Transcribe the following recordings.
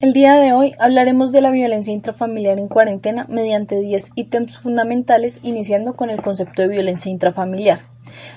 El día de hoy hablaremos de la violencia intrafamiliar en cuarentena mediante 10 ítems fundamentales, iniciando con el concepto de violencia intrafamiliar.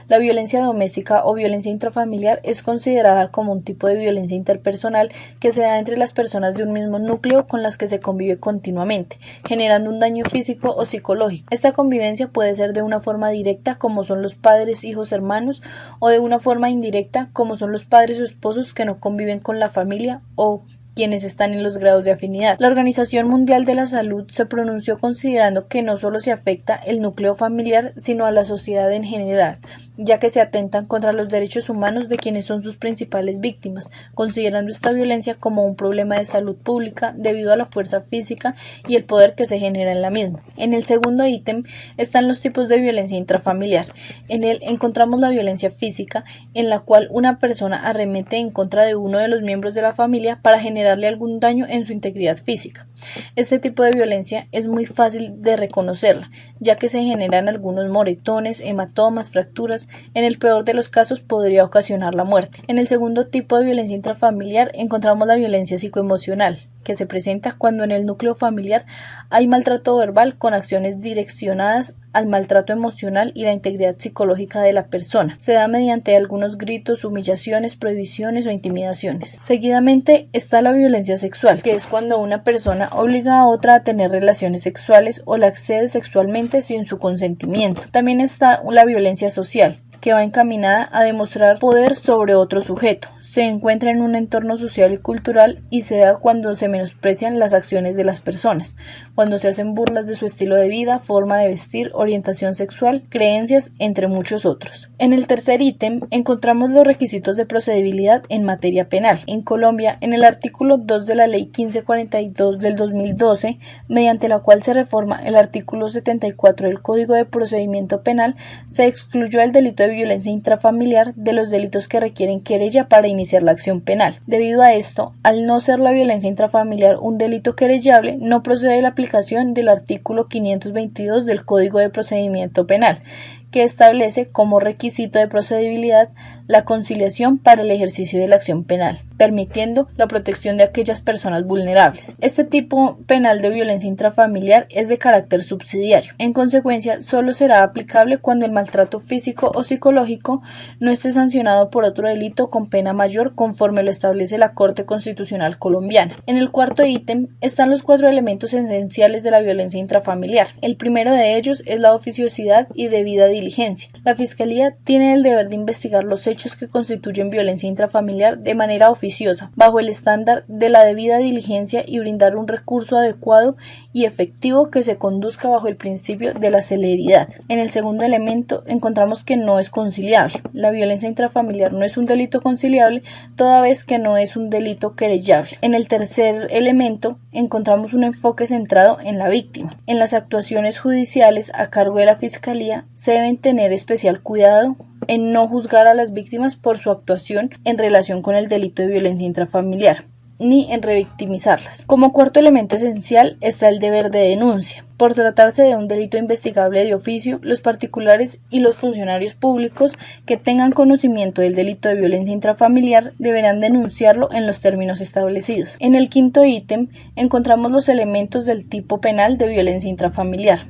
La violencia doméstica o violencia intrafamiliar es considerada como un tipo de violencia interpersonal que se da entre las personas de un mismo núcleo con las que se convive continuamente, generando un daño físico o psicológico. Esta convivencia puede ser de una forma directa, como son los padres, hijos, hermanos, o de una forma indirecta, como son los padres o esposos que no conviven con la familia o quienes están en los grados de afinidad. La Organización Mundial de la Salud se pronunció considerando que no solo se afecta el núcleo familiar, sino a la sociedad en general, ya que se atentan contra los derechos humanos de quienes son sus principales víctimas, considerando esta violencia como un problema de salud pública debido a la fuerza física y el poder que se genera en la misma. En el segundo ítem están los tipos de violencia intrafamiliar. En él encontramos la violencia física, en la cual una persona arremete en contra de uno de los miembros de la familia para generarle algún daño en su integridad física. Este tipo de violencia es muy fácil de reconocerla, ya que se generan algunos moretones, hematomas, fracturas. En el peor de los casos podría ocasionar la muerte. En el segundo tipo de violencia intrafamiliar encontramos la violencia psicoemocional, que se presenta cuando en el núcleo familiar hay maltrato verbal con acciones direccionadas al maltrato emocional y la integridad psicológica de la persona. Se da mediante algunos gritos, humillaciones, prohibiciones o intimidaciones. Seguidamente está la violencia sexual, que es cuando una persona obliga a otra a tener relaciones sexuales o la accede sexualmente sin su consentimiento. También está la violencia social, que va encaminada a demostrar poder sobre otro sujeto. Se encuentra en un entorno social y cultural y se da cuando se menosprecian las acciones de las personas, cuando se hacen burlas de su estilo de vida, forma de vestir, orientación sexual, creencias, entre muchos otros. En el tercer ítem encontramos los requisitos de procedibilidad en materia penal. En Colombia, en el artículo 2 de la Ley 1542 del 2012, mediante la cual se reforma el artículo 74 del Código de Procedimiento Penal, se excluyó el delito de violencia intrafamiliar de los delitos que requieren querella para iniciar la acción penal. Debido a esto, al no ser la violencia intrafamiliar un delito querellable, no procede la aplicación del artículo 522 del Código de Procedimiento Penal, que establece como requisito de procedibilidad la conciliación para el ejercicio de la acción penal, permitiendo la protección de aquellas personas vulnerables. Este tipo penal de violencia intrafamiliar es de carácter subsidiario. En consecuencia, solo será aplicable cuando el maltrato físico o psicológico no esté sancionado por otro delito con pena mayor, conforme lo establece la Corte Constitucional colombiana. En el cuarto ítem están los 4 elementos esenciales de la violencia intrafamiliar. El primero de ellos es la oficiosidad y debida diligencia. La Fiscalía tiene el deber de investigar los hechos que constituyen violencia intrafamiliar de manera oficiosa, bajo el estándar de la debida diligencia, y brindar un recurso adecuado y efectivo que se conduzca bajo el principio de la celeridad. En el segundo elemento encontramos que no es conciliable. La violencia intrafamiliar no es un delito conciliable, toda vez que no es un delito querellable. En el tercer elemento encontramos un enfoque centrado en la víctima. En las actuaciones judiciales a cargo de la Fiscalía se deben tener especial cuidado en no juzgar a las víctimas por su actuación en relación con el delito de violencia intrafamiliar, ni en revictimizarlas. Como cuarto elemento esencial está el deber de denuncia. Por tratarse de un delito investigable de oficio, los particulares y los funcionarios públicos que tengan conocimiento del delito de violencia intrafamiliar deberán denunciarlo en los términos establecidos. En el quinto ítem encontramos los elementos del tipo penal de violencia intrafamiliar.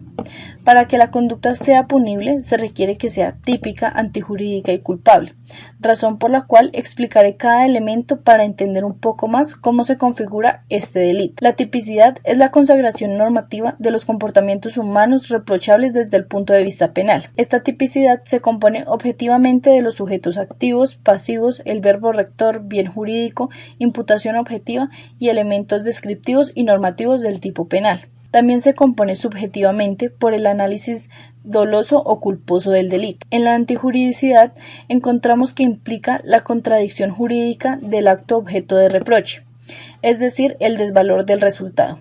Para que la conducta sea punible, se requiere que sea típica, antijurídica y culpable, razón por la cual explicaré cada elemento para entender un poco más cómo se configura este delito. La tipicidad es la consagración normativa de los comportamientos humanos reprochables desde el punto de vista penal. Esta tipicidad se compone objetivamente de los sujetos activos, pasivos, el verbo rector, bien jurídico, imputación objetiva y elementos descriptivos y normativos del tipo penal. También se compone subjetivamente por el análisis doloso o culposo del delito. En la antijuridicidad encontramos que implica la contradicción jurídica del acto objeto de reproche, es decir, el desvalor del resultado.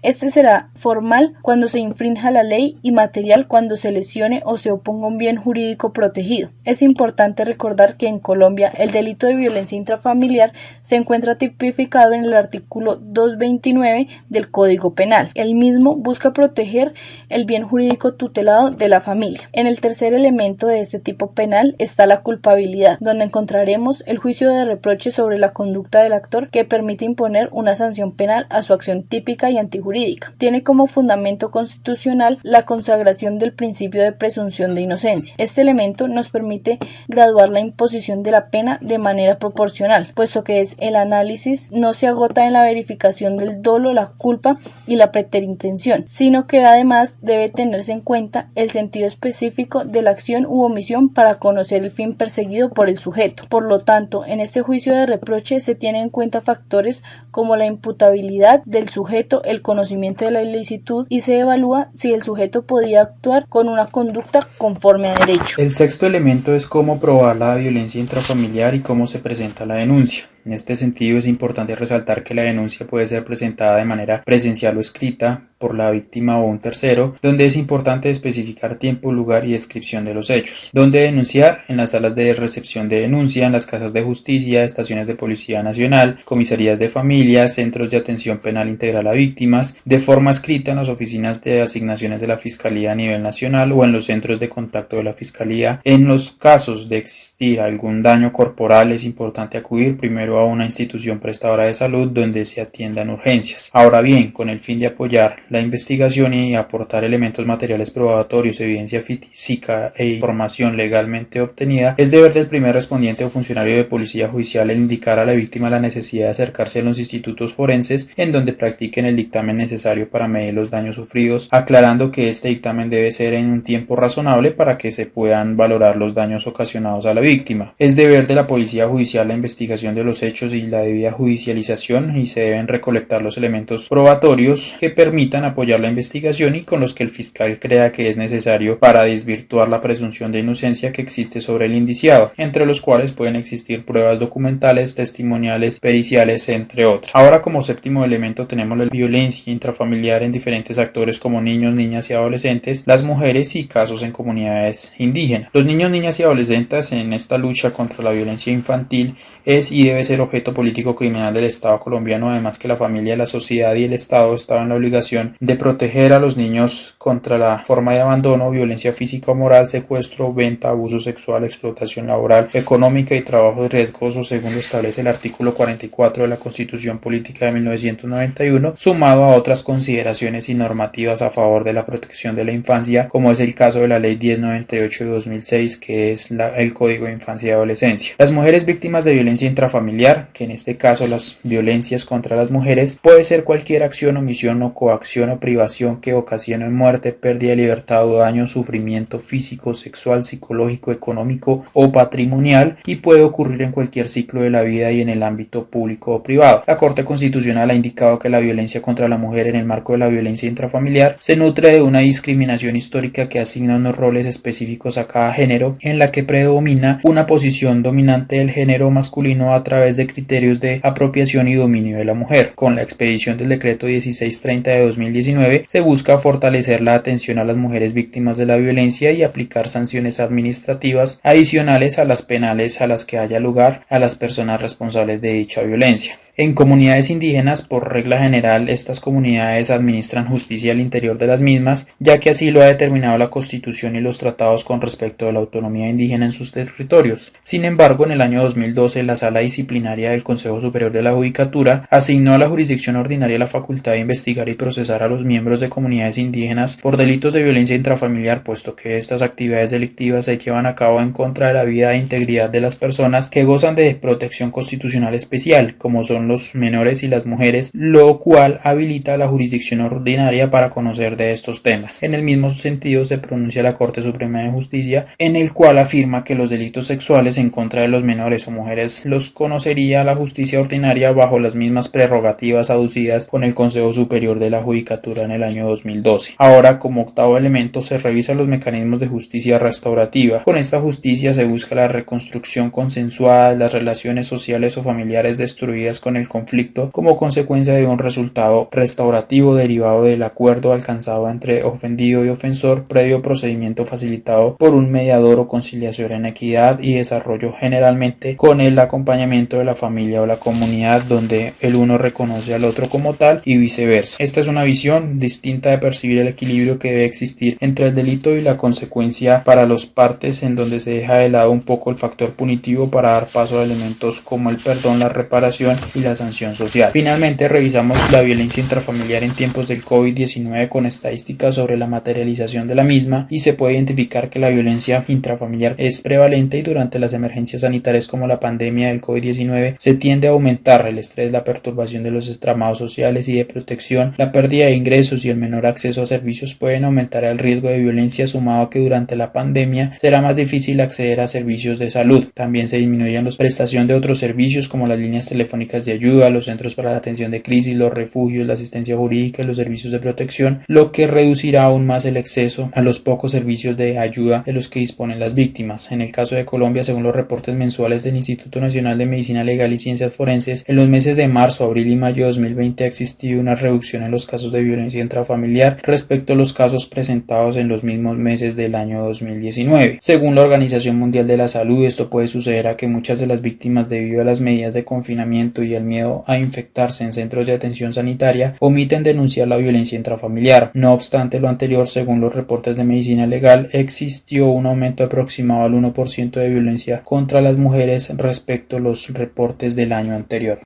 Este será formal cuando se infrinja la ley y material cuando se lesione o se oponga a un bien jurídico protegido. Es importante recordar que en Colombia el delito de violencia intrafamiliar se encuentra tipificado en el artículo 229 del Código Penal. El mismo busca proteger el bien jurídico tutelado de la familia. En el tercer elemento de este tipo penal está la culpabilidad, donde encontraremos el juicio de reproche sobre la conducta del actor que permite imponer una sanción penal a su acción típica y antijurídica. Tiene como fundamento constitucional la consagración del principio de presunción de inocencia. Este elemento nos permite graduar la imposición de la pena de manera proporcional, puesto que el análisis no se agota en la verificación del dolo, la culpa y la preterintención, sino que además debe tenerse en cuenta el sentido específico de la acción u omisión para conocer el fin perseguido por el sujeto. Por lo tanto, en este juicio de reproche se tienen en cuenta factores como la imputabilidad del sujeto, el conocimiento de la ilicitud y se evalúa si el sujeto podía actuar con una conducta conforme a derecho. El sexto elemento es cómo probar la violencia intrafamiliar y cómo se presenta la denuncia. En este sentido es importante resaltar que la denuncia puede ser presentada de manera presencial o escrita por la víctima o un tercero, donde es importante especificar tiempo, lugar y descripción de los hechos. Donde denunciar: en las salas de recepción de denuncia, en las casas de justicia, estaciones de Policía Nacional, comisarías de familia, centros de atención penal integral a víctimas, de forma escrita en las oficinas de asignaciones de la Fiscalía a nivel nacional o en los centros de contacto de la Fiscalía. En los casos de existir algún daño corporal es importante acudir primero a una institución prestadora de salud donde se atiendan urgencias. Ahora bien, con el fin de apoyar la investigación y aportar elementos materiales probatorios, evidencia física e información legalmente obtenida, es deber del primer respondiente o funcionario de policía judicial el indicar a la víctima la necesidad de acercarse a los institutos forenses en donde practiquen el dictamen necesario para medir los daños sufridos, aclarando que este dictamen debe ser en un tiempo razonable para que se puedan valorar los daños ocasionados a la víctima. Es deber de la policía judicial la investigación de los hechos y la debida judicialización, y se deben recolectar los elementos probatorios que permitan apoyar la investigación y con los que el fiscal crea que es necesario para desvirtuar la presunción de inocencia que existe sobre el indiciado, entre los cuales pueden existir pruebas documentales, testimoniales, periciales, entre otras. Ahora, como séptimo elemento, tenemos la violencia intrafamiliar en diferentes actores como niños, niñas y adolescentes, las mujeres y casos en comunidades indígenas. Los niños, niñas y adolescentes en esta lucha contra la violencia infantil es y debe ser objeto político criminal del Estado colombiano, además que la familia, la sociedad y el Estado estaban en la obligación de proteger a los niños contra la forma de abandono, violencia física o moral, secuestro, venta, abuso sexual, explotación laboral, económica y trabajo riesgoso, según lo establece el artículo 44 de la Constitución Política de 1991, sumado a otras consideraciones y normativas a favor de la protección de la infancia, como es el caso de la Ley 1098 de 2006, que es el Código de Infancia y Adolescencia. Las mujeres víctimas de violencia intrafamiliar, que en este caso las violencias contra las mujeres puede ser cualquier acción, omisión o coacción o privación que ocasione muerte, pérdida de libertad o daño, sufrimiento físico, sexual, psicológico, económico o patrimonial, y puede ocurrir en cualquier ciclo de la vida y en el ámbito público o privado. La Corte Constitucional ha indicado que la violencia contra la mujer en el marco de la violencia intrafamiliar se nutre de una discriminación histórica que asigna unos roles específicos a cada género, en la que predomina una posición dominante del género masculino a través de criterios de apropiación y dominio de la mujer. Con la expedición del decreto 1630 de 2019 se busca fortalecer la atención a las mujeres víctimas de la violencia y aplicar sanciones administrativas adicionales a las penales a las que haya lugar a las personas responsables de dicha violencia. En comunidades indígenas, por regla general, estas comunidades administran justicia al interior de las mismas, ya que así lo ha determinado la Constitución y los tratados con respecto a la autonomía indígena en sus territorios. Sin embargo, en el año 2012, la Sala Disciplinaria del Consejo Superior de la Judicatura asignó a la jurisdicción ordinaria la facultad de investigar y procesar a los miembros de comunidades indígenas por delitos de violencia intrafamiliar, puesto que estas actividades delictivas se llevan a cabo en contra de la vida e integridad de las personas que gozan de protección constitucional especial, como son los menores y las mujeres, lo cual habilita a la jurisdicción ordinaria para conocer de estos temas. En el mismo sentido se pronuncia la Corte Suprema de Justicia, en el cual afirma que los delitos sexuales en contra de los menores o mujeres los conocería la justicia ordinaria bajo las mismas prerrogativas aducidas con el Consejo Superior de la Judicatura en el año 2012. Ahora, como octavo elemento, se revisan los mecanismos de justicia restaurativa. Con esta justicia se busca la reconstrucción consensuada de las relaciones sociales o familiares destruidas con el conflicto como consecuencia de un resultado restaurativo derivado del acuerdo alcanzado entre ofendido y ofensor previo procedimiento facilitado por un mediador o conciliación en equidad y desarrollo, generalmente con el acompañamiento de la familia o la comunidad, donde el uno reconoce al otro como tal y viceversa. Esta es una visión distinta de percibir el equilibrio que debe existir entre el delito y la consecuencia para las partes, en donde se deja de lado un poco el factor punitivo para dar paso a elementos como el perdón, la reparación y la sanción social. Finalmente, revisamos la violencia intrafamiliar en tiempos del COVID-19 con estadísticas sobre la materialización de la misma, y se puede identificar que la violencia intrafamiliar es prevalente, y durante las emergencias sanitarias como la pandemia del COVID-19 se tiende a aumentar el estrés, la perturbación de los entramados sociales y de protección, la pérdida de ingresos y el menor acceso a servicios pueden aumentar el riesgo de violencia, sumado a que durante la pandemia será más difícil acceder a servicios de salud. También se disminuyen la prestación de otros servicios como las líneas telefónicas de ayuda, los centros para la atención de crisis, los refugios, la asistencia jurídica y los servicios de protección, lo que reducirá aún más el acceso a los pocos servicios de ayuda de los que disponen las víctimas. En el caso de Colombia, según los reportes mensuales del Instituto Nacional de Medicina Legal y Ciencias Forenses, en los meses de marzo, abril y mayo de 2020 ha existido una reducción en los casos de violencia intrafamiliar respecto a los casos presentados en los mismos meses del año 2019. Según la Organización Mundial de la Salud, esto puede suceder a que muchas de las víctimas, debido a las medidas de confinamiento y el miedo a infectarse en centros de atención sanitaria, omiten denunciar la violencia intrafamiliar. No obstante lo anterior, según los reportes de medicina legal, existió un aumento aproximado al 1% de violencia contra las mujeres respecto a los reportes del año anterior.